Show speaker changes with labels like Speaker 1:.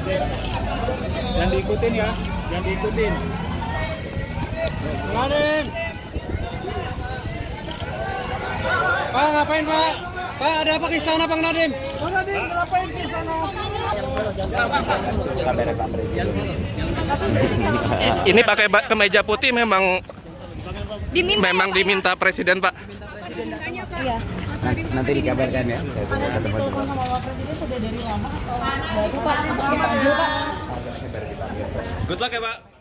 Speaker 1: Jangan diikutin ya, jangan diikutin.
Speaker 2: Nadiem. Pak, ngapain Pak? Pak, ada apa ke istana Bang Nadiem? Bang Nadiem, ngapain ke istana?
Speaker 3: Ini pakai kemeja putih memang diminta presiden Pak.
Speaker 4: Iya.
Speaker 5: Nanti dikabarkan ya.
Speaker 4: Ada ditelepon sama Bapak Presiden sudah dari lama atau baru Pak? Untuk dipanggil Pak?
Speaker 3: Good luck ya Pak.